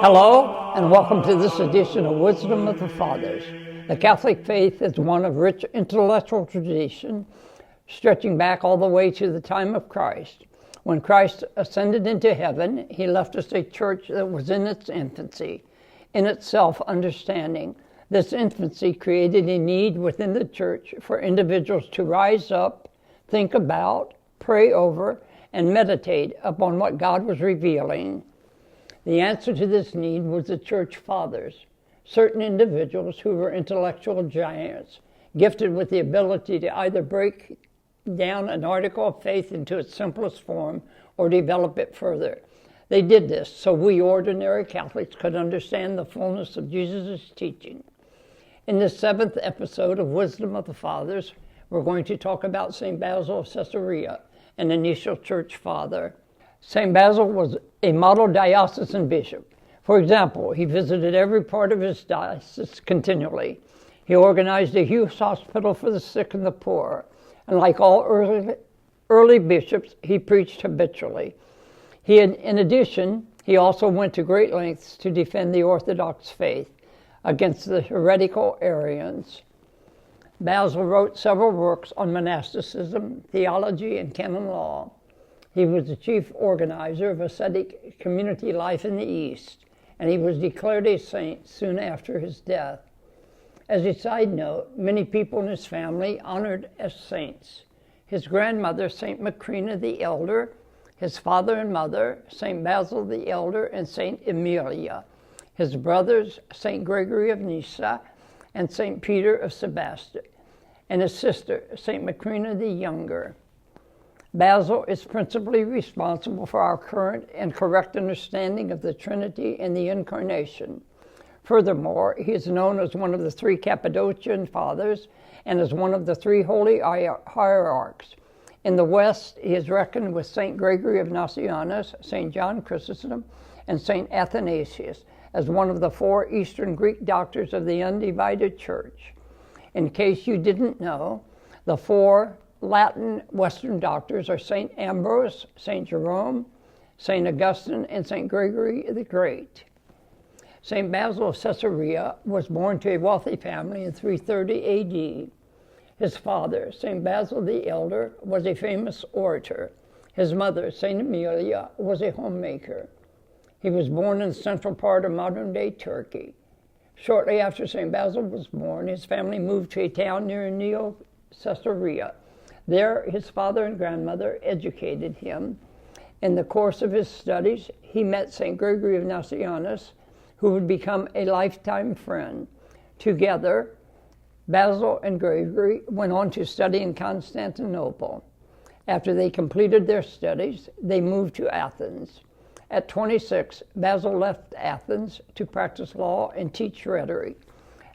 Hello, and welcome to this edition of Wisdom of the Fathers. The Catholic faith is one of rich intellectual tradition, stretching back all the way to the time of Christ. When Christ ascended into heaven, he left us a church that was in its infancy, in its self-understanding. This infancy created a need within the church for individuals to rise up, think about, pray over, and meditate upon what God was revealing. The answer to this need was the church fathers, certain individuals who were intellectual giants, gifted with the ability to either break down an article of faith into its simplest form or develop it further. They did this so we ordinary Catholics could understand the fullness of Jesus' teaching. In this 7th episode of Wisdom of the Fathers, we're going to talk about St. Basil of Caesarea, an initial church father. St. Basil was a model diocesan bishop. For example, he visited every part of his diocese continually. He organized a huge hospital for the sick and the poor. And like all early bishops, he preached habitually. In addition, he also went to great lengths to defend the Orthodox faith against the heretical Arians. Basil wrote several works on monasticism, theology, and canon law. He was the chief organizer of ascetic community life in the East, and he was declared a saint soon after his death. As a side note, many people in his family honored as saints. His grandmother, St. Macrina the Elder, his father and mother, St. Basil the Elder and St. Emilia, his brothers, St. Gregory of Nyssa and St. Peter of Sebaste, and his sister, St. Macrina the Younger. Basil is principally responsible for our current and correct understanding of the Trinity and the Incarnation. Furthermore, he is known as one of the 3 Cappadocian Fathers and as one of the 3 holy hierarchs. In the West, he is reckoned with St. Gregory of Nazianzus, St. John Chrysostom, and St. Athanasius as one of the 4 Eastern Greek doctors of the Undivided Church. In case you didn't know, the 4 Latin Western doctors are St. Ambrose, St. Jerome, St. Augustine, and St. Gregory the Great. St. Basil of Caesarea was born to a wealthy family in 330 A.D. His father, St. Basil the Elder, was a famous orator. His mother, St. Emilia, was a homemaker. He was born in the central part of modern-day Turkey. Shortly after St. Basil was born, his family moved to a town near Caesarea. There, his father and grandmother educated him. In the course of his studies, he met St. Gregory of Nazianzus, who would become a lifetime friend. Together, Basil and Gregory went on to study in Constantinople. After they completed their studies, they moved to Athens. At 26, Basil left Athens to practice law and teach rhetoric.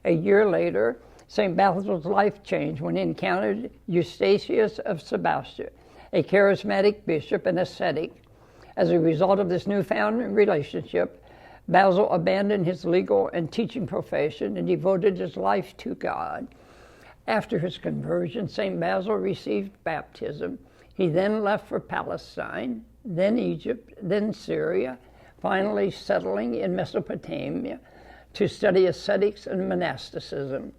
A year later, St. Basil's life changed when he encountered Eustathius of Sebaste, a charismatic bishop and ascetic. As a result of this newfound relationship, Basil abandoned his legal and teaching profession and devoted his life to God. After his conversion, St. Basil received baptism. He then left for Palestine, then Egypt, then Syria, finally settling in Mesopotamia to study ascetics and monasticism.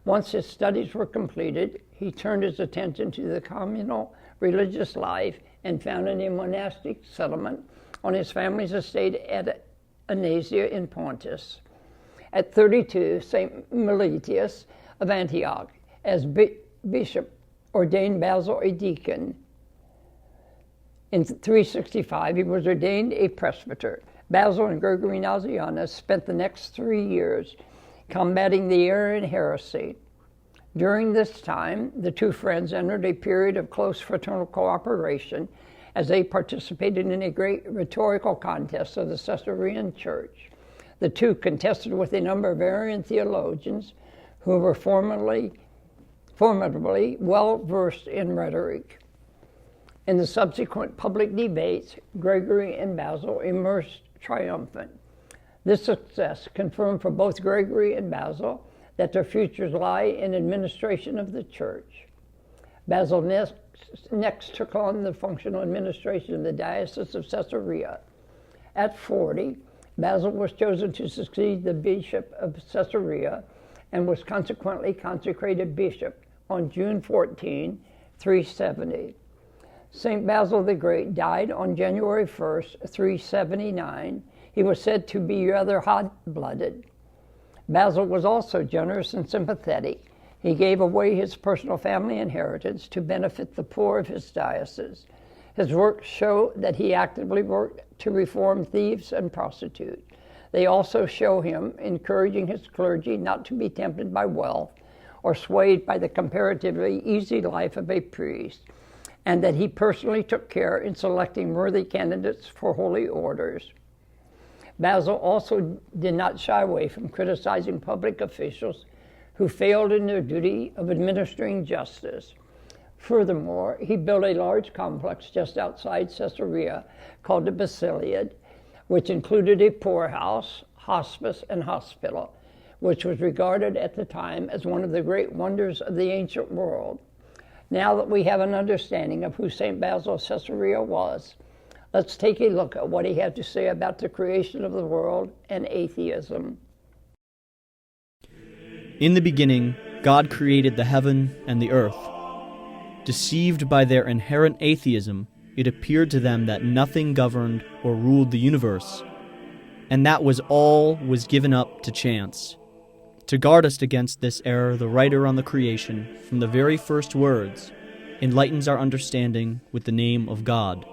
Once his studies were completed, he turned his attention to the communal religious life and founded a monastic settlement on his family's estate at Anasia in Pontus. At 32, St. Meletius of Antioch, as bishop, ordained Basil a deacon. In 365, he was ordained a presbyter. Basil and Gregory Nazianzus spent the next 3 years combating the Arian heresy. During this time, the two friends entered a period of close fraternal cooperation as they participated in a great rhetorical contest of the Caesarean church. The two contested with a number of Arian theologians who were formidably well versed in rhetoric. In the subsequent public debates, Gregory and Basil emerged triumphant. This success confirmed for both Gregory and Basil that their futures lie in administration of the church. Basil next took on the functional administration of the Diocese of Caesarea. At 40, Basil was chosen to succeed the Bishop of Caesarea and was consequently consecrated bishop on June 14, 370. St. Basil the Great died on January 1st, 379. He was said to be rather hot-blooded. Basil was also generous and sympathetic. He gave away his personal family inheritance to benefit the poor of his diocese. His works show that he actively worked to reform thieves and prostitutes. They also show him encouraging his clergy not to be tempted by wealth or swayed by the comparatively easy life of a priest, and that he personally took care in selecting worthy candidates for holy orders. Basil also did not shy away from criticizing public officials who failed in their duty of administering justice. Furthermore, he built a large complex just outside Caesarea called the Basil, which included a poorhouse, hospice, and hospital, which was regarded at the time as one of the great wonders of the ancient world. Now that we have an understanding of who St. Basil of Caesarea was, let's take a look at what he had to say about the creation of the world and atheism. In the beginning, God created the heaven and the earth. Deceived by their inherent atheism, it appeared to them that nothing governed or ruled the universe, and that all was given up to chance. To guard us against this error, the writer on the creation, from the very first words, enlightens our understanding with the name of God.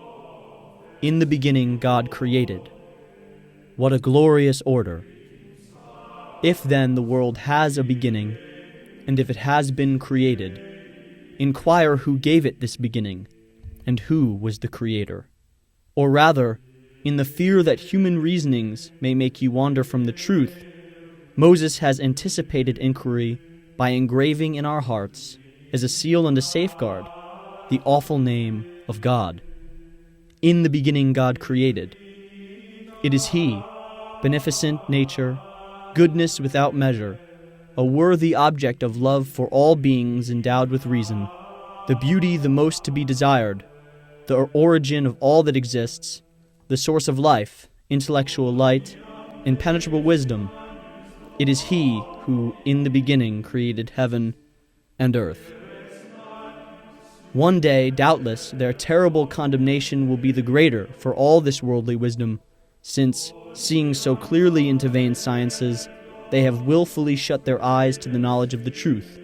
In the beginning, God created. What a glorious order! If then the world has a beginning, and if it has been created, inquire who gave it this beginning, and who was the Creator. Or rather, in the fear that human reasonings may make you wander from the truth, Moses has anticipated inquiry by engraving in our hearts, as a seal and a safeguard, the awful name of God. In the beginning God created. It is He, beneficent nature, goodness without measure, a worthy object of love for all beings endowed with reason, the beauty the most to be desired, the origin of all that exists, the source of life, intellectual light, impenetrable wisdom. It is He who, in the beginning, created heaven and earth. One day, doubtless, their terrible condemnation will be the greater for all this worldly wisdom, since, seeing so clearly into vain sciences, they have willfully shut their eyes to the knowledge of the truth.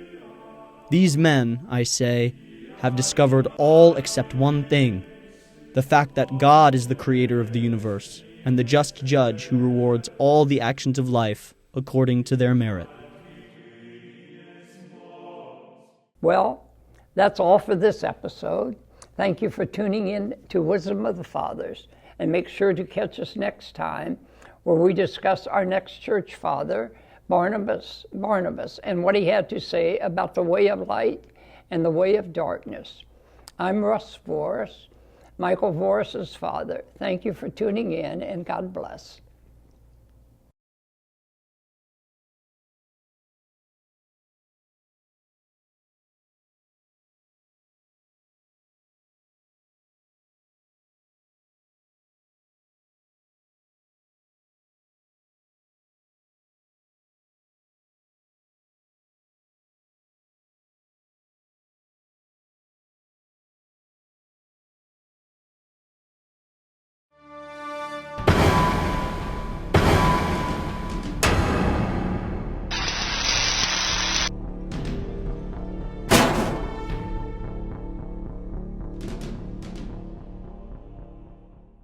These men, I say, have discovered all except one thing, the fact that God is the creator of the universe, and the just judge who rewards all the actions of life according to their merit. Well, that's all for this episode. Thank you for tuning in to Wisdom of the Fathers, and make sure to catch us next time where we discuss our next church father, Barnabas, and what he had to say about the way of light and the way of darkness. I'm Russ Voris, Michael Voris's father. Thank you for tuning in, and God bless.